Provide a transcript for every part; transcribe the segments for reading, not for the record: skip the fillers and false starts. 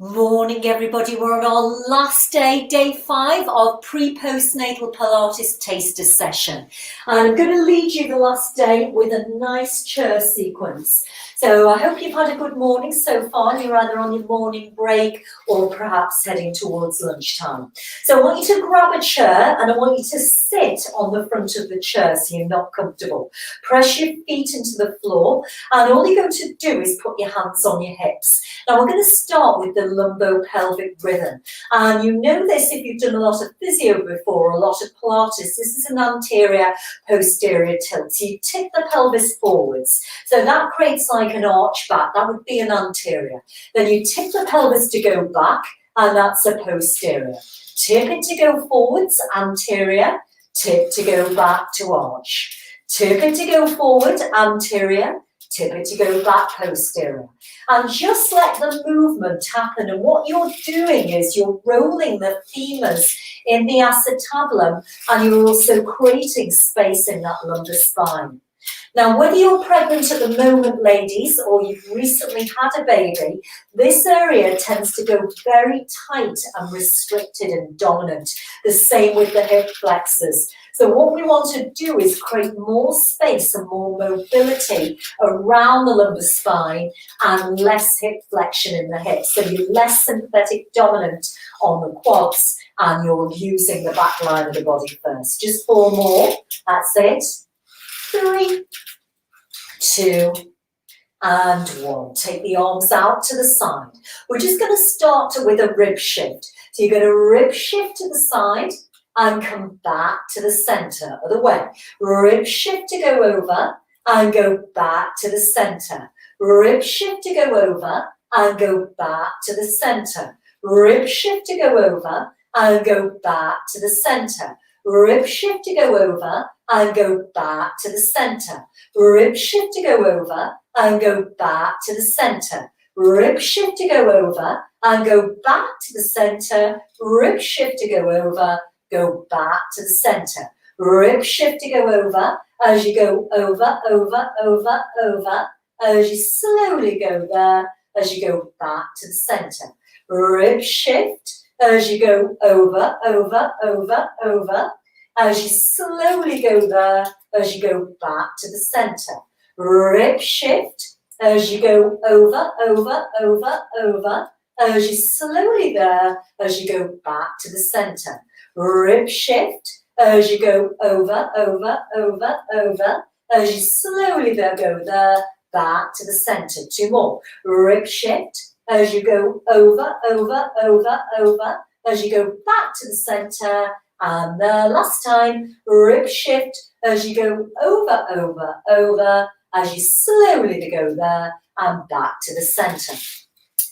Morning everybody, we're on our last day, day 5 of pre-postnatal Pilates taster session. And I'm going to lead you the last day with a nice chair sequence. So I hope you've had a good morning so far. You're either on your morning break or perhaps heading towards lunchtime. So I want you to grab a chair and I want you to sit on the front of the chair so you're not comfortable. Press your feet into the floor and all you're going to do is put your hands on your hips. Now we're going to start with the Lumbo pelvic rhythm, and you know this if you've done a lot of physio before, a lot of Pilates. This is an anterior posterior tilt, so you tip the pelvis forwards, so that creates like an arch back. That would be an anterior. Then you tip the pelvis to go back, and that's a posterior. Tip it to go forwards, anterior. Tip to go back to arch. Tip it to go forward, anterior. Tip it to go back, posterior. And just let the movement happen. And what you're doing is you're rolling the femurs in the acetabulum and you're also creating space in that lumbar spine. Now, whether you're pregnant at the moment, ladies, or you've recently had a baby, this area tends to go very tight and restricted and dominant. The same with the hip flexors. So what we want to do is create more space and more mobility around the lumbar spine and less hip flexion in the hips. So you're less sympathetic dominant on the quads and you're using the back line of the body first. Just 4 more. That's it. 3, 2, and 1. Take the arms out to the side. We're just going to start with a rib shift. So you're going to rib shift to the side and come back to the center, other way. Rib shift to go over and go back to the center. Rib shift to go over and go back to the center. Rib shift to go over and go back to the center. Rib shift to go over and go back to the center. Rib shift to go over and go back to the center. Rib shift to go over and go back to the center. Rib shift to go over, go back to the center. Rib shift to go over as you go over, over, over, over, as you slowly go there, as you go back to the center. Rib shift as you go over, over, over, over, as you slowly go there, as you go back to the center. Rib shift as you go over, over, over, over, as you slowly there, as you go back to the center. Rib shift as you go over, over, over, over, as you slowly there, go there, back to the center. 2 more. Rib shift as you go over, over, over, over, as you go back to the center. And the last time, rib shift as you go over, over, over, as you slowly go there and back to the center.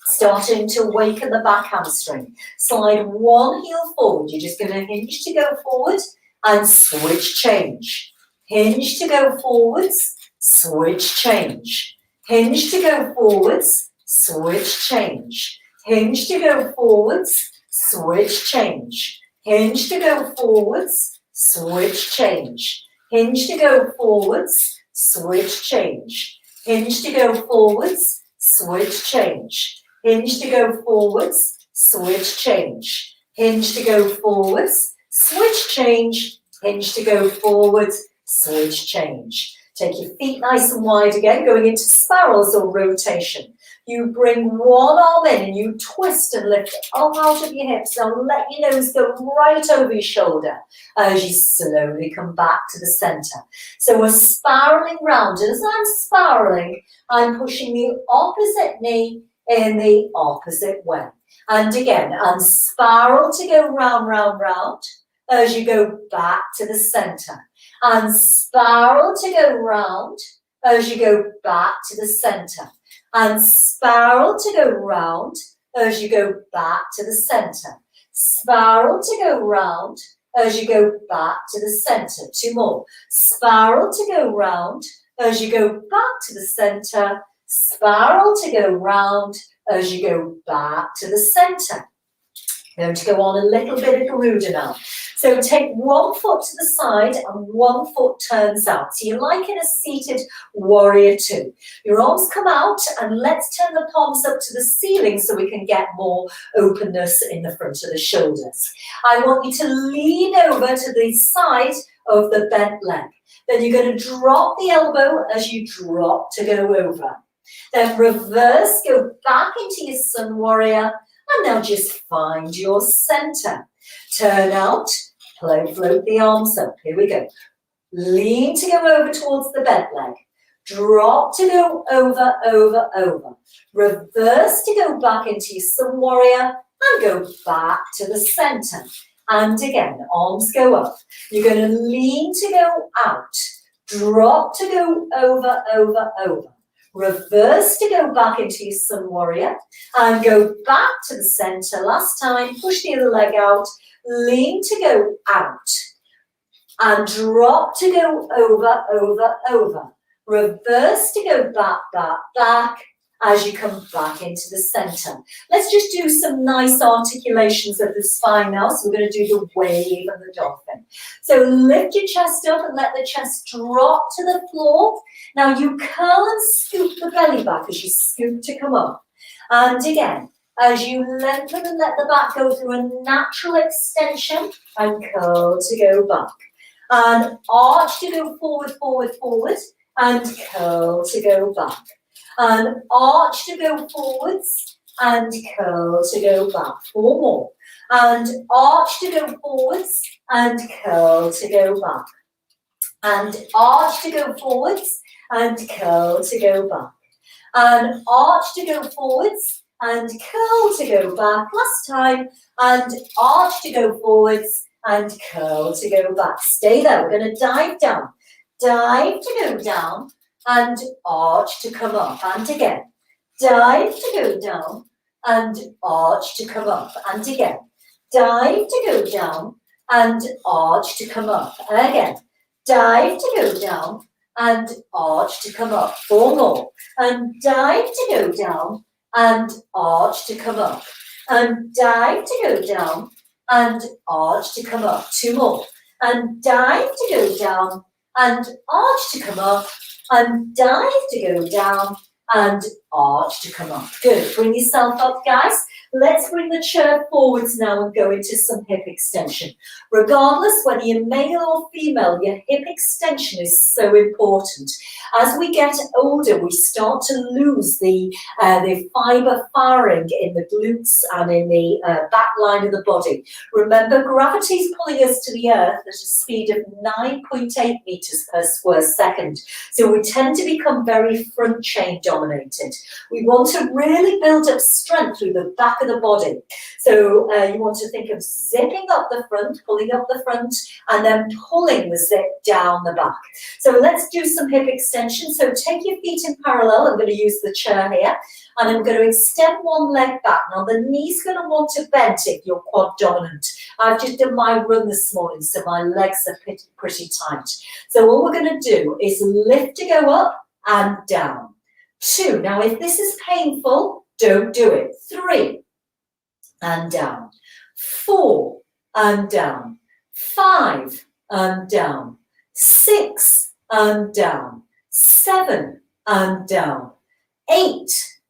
Starting to awaken the back hamstring. Slide 1 heel forward. You're just going to hinge to go forward and switch change. Hinge to go forwards, switch change. Hinge to go forwards, switch change. Hinge to go forwards, switch change. Hinge to go forwards, switch change. Hinge to go forwards, switch change. Hinge to go forwards, switch change. Hinge to go forwards, switch change. Hinge to go forwards, switch change. Hinge to go forwards, switch change. Take your feet nice and wide again, going into spirals or rotation. You bring one arm in and you twist and lift it up out of your hips. Now let your nose go right over your shoulder as you slowly come back to the center. So we're spiraling round. And as I'm spiraling, I'm pushing the opposite knee in the opposite way. And again, and spiral to go round, round, round as you go back to the center. And spiral to go round as you go back to the center. And spiral to go round as you go back to the center. Spiral to go round as you go back to the center. 2 more. Spiral to go round as you go back to the center. Spiral to go round as you go back to the center. Going to go on a little bit of Garuda now. So take one foot to the side and one foot turns out. So you're like in a seated warrior two. Your arms come out and let's turn the palms up to the ceiling so we can get more openness in the front of the shoulders. I want you to lean over to the side of the bent leg. Then you're going to drop the elbow as you drop to go over. Then reverse, go back into your sun warrior, and now just find your center. Turn out, float the arms up. Here we go. Lean to go over towards the bent leg. Drop to go over, over, over. Reverse to go back into your sun warrior and go back to the center. And again, arms go up. You're going to lean to go out. Drop to go over, over, over. Reverse to go back into your sun warrior and go back to the center. Last time, push the other leg out, lean to go out and drop to go over, over, over. Reverse to go back, back, back as you come back into the center. Let's just do some nice articulations of the spine now. So we're going to do the wave and the dolphin. So lift your chest up and let the chest drop to the floor. Now you curl and scoop the belly back as you scoop to come up. And again, as you lengthen and let the back go through a natural extension and curl to go back. And arch to go forward, forward, forward and curl to go back. And arch to go forwards and curl to go back. 4 more. And arch to go forwards and curl to go back. And arch to go forwards and curl to go back. And arch to go forwards and curl to go back. Last time. And arch to go forwards and curl to go back. Stay there. We're going to dive down. Dive to go down. And arch to come up, and again, dive to go down, and arch to come up, and again, dive to go down, and arch to come up, and again, dive to go down, and arch to come up, 4 more, and dive to go down, and arch to come up, and dive to go down, and arch to come up, 2 more, and dive to go down, and arch to come up, and dive to go down and arch to come up. Good. Bring yourself up, guys. Let's bring the chair forwards now and go into some hip extension. Regardless whether you're male or female, your hip extension is so important. As we get older, we start to lose the fiber firing in the glutes and in the back line of the body. Remember, gravity is pulling us to the earth at a speed of 9.8 meters per square second. So we tend to become very front chain dominated. We want to really build up strength through the back of the body. So you want to think of zipping up the front, pulling up the front, and then pulling the zip down the back. So let's do some hip extension. So take your feet in parallel. I'm going to use the chair here, and I'm going to extend one leg back. Now the knee's going to want to bend if you're quad dominant. I've just done my run this morning, so my legs are pretty tight. So what we're going to do is lift to go up and down. 2. Now if this is painful, don't do it. 3. And down. 4 and down. 5 and down. 6 and down. 7 and down. 8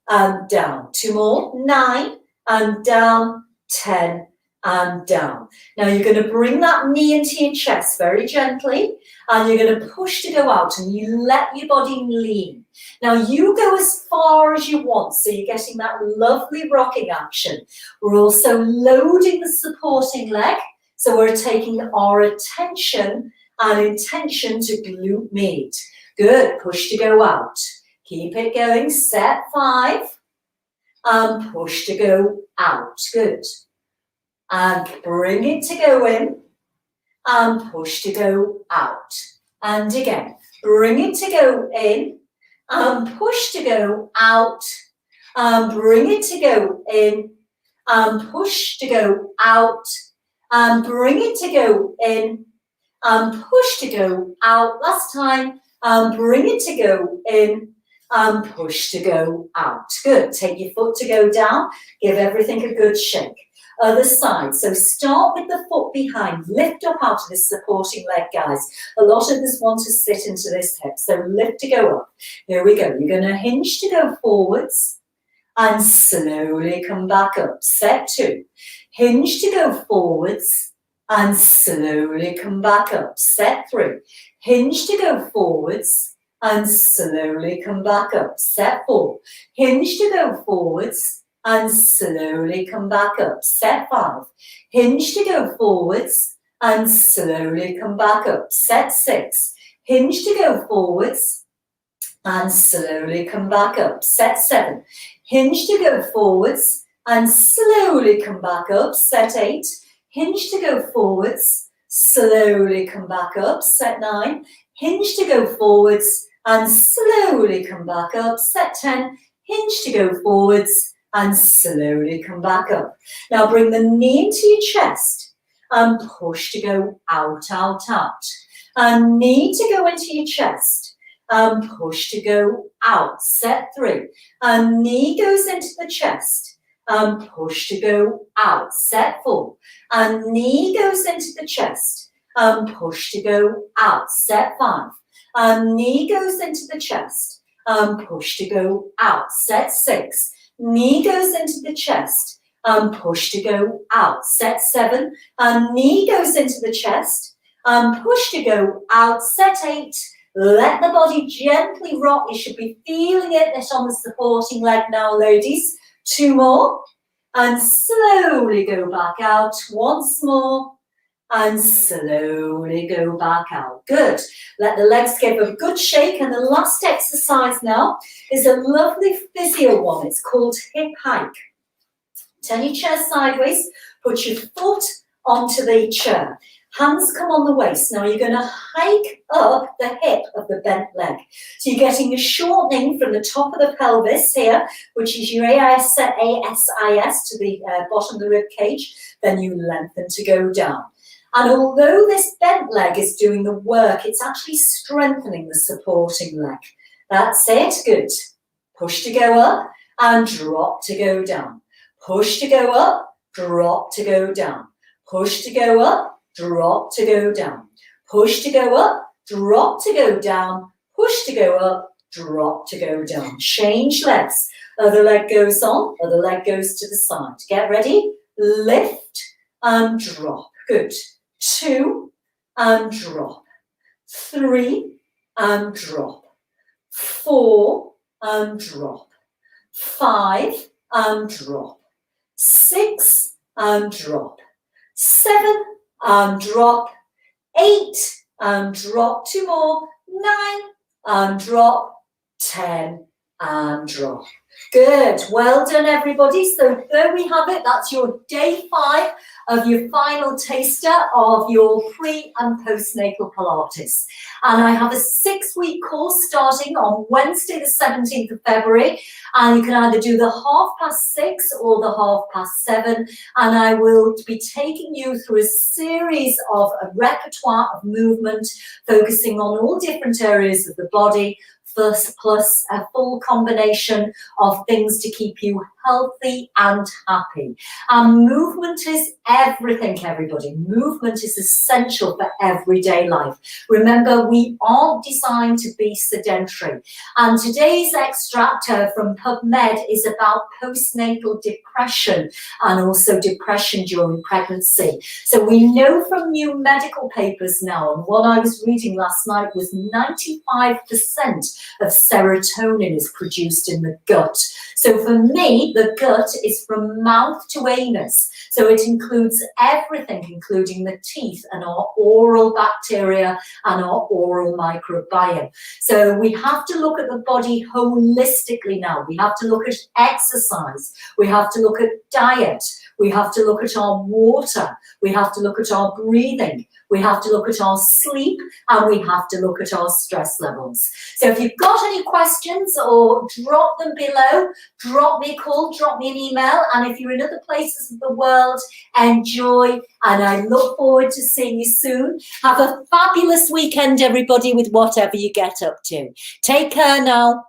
and down. 2 more. 9 and down. 10 and down. Now you're going to bring that knee into your chest very gently, and you're going to push to go out, and you let your body lean. Now you go as far as you want, so you're getting that lovely rocking action. We're also loading the supporting leg, so we're taking our attention and intention to glute med. Good, push to go out. Keep it going, set 5, and push to go out. Good. And bring it to go in, and push to go out. And again, bring it to go in, and push to go out, and bring it to go in, and push to go out, and bring it to go in, and push to go out. Last time, and bring it to go in, and push to go out. Good. Take your foot to go down. Give everything a good shake. Other side. So start with the foot behind. Lift up out of this supporting leg, guys. A lot of us want to sit into this hip. So lift to go up. Here we go. You're going to hinge to go forwards and slowly come back up. Set 2. Hinge to go forwards and slowly come back up. Set 3. Hinge to go forwards and slowly come back up. Set 4. Hinge to go forwards and slowly come back up. Set 5. Hinge to go forwards and slowly come back up. Set 6. Hinge to go forwards and slowly come back up. Set 7. Hinge to go forwards and slowly come back up. Set 8. Hinge to go forwards, slowly come back up. Set 9. Hinge to go forwards and slowly come back up. Set 10. Hinge to go forwards and slowly come back up. Now bring the knee into your chest and push to go out, out, out. And knee to go into your chest and push to go out. Set 3. And knee goes into the chest and push to go out. Set 4. And knee goes into the chest and push to go out. Set 5. And knee goes into the chest and push to go out. Set 6. Knee goes into the chest and push to go out. Set 7. And knee goes into the chest and push to go out. Set 8. Let the body gently rock. You should be feeling it on the supporting leg now, ladies. 2 more. And slowly go back out. Once more. And slowly go back out. Good. Let the legs give a good shake. And the last exercise now is a lovely physio one. It's called hip hike. Turn your chair sideways. Put your foot onto the chair. Hands come on the waist. Now you're going to hike up the hip of the bent leg. So you're getting a shortening from the top of the pelvis here, which is your ASIS to the bottom of the rib cage. Then you lengthen to go down. And although this bent leg is doing the work, it's actually strengthening the supporting leg. That's it. Good. Push to go up and drop to go down. Push to go up, drop to go down. Push to go up, drop to go down. Push to go up, drop to go down. Push to go up, drop to go down. Change legs. Other leg goes on, other leg goes to the side. Get ready. Lift and drop. Good. 2 and drop. 3 and drop. 4 and drop. 5 and drop. 6 and drop. 7 and drop. 8 and drop. 2 more. 9 and drop. 10 and drop. Good. Well done, everybody. So there we have it. That's your day 5 of your final taster of your pre and postnatal Pilates. And I have a 6-week course starting on Wednesday, the 17th of February. And you can either do the 6:30 or the 7:30. And I will be taking you through a series of a repertoire of movement, focusing on all different areas of the body, plus a full combination of things to keep you healthy and happy. And movement is everything, everybody. Movement is essential for everyday life. Remember, we aren't designed to be sedentary. And today's extract from PubMed is about postnatal depression and also depression during pregnancy. So we know from new medical papers now, and what I was reading last night was 95% of serotonin is produced in the gut. So for me, the gut is from mouth to anus. So it includes everything, including the teeth and our oral bacteria and our oral microbiome. So we have to look at the body holistically now. We have to look at exercise. We have to look at diet. We have to look at our water. We have to look at our breathing. We have to look at our sleep, and we have to look at our stress levels. So if you've got any questions, or drop them below, drop me a call, drop me an email. And if you're in other places of the world, enjoy. And I look forward to seeing you soon. Have a fabulous weekend, everybody, with whatever you get up to. Take care now.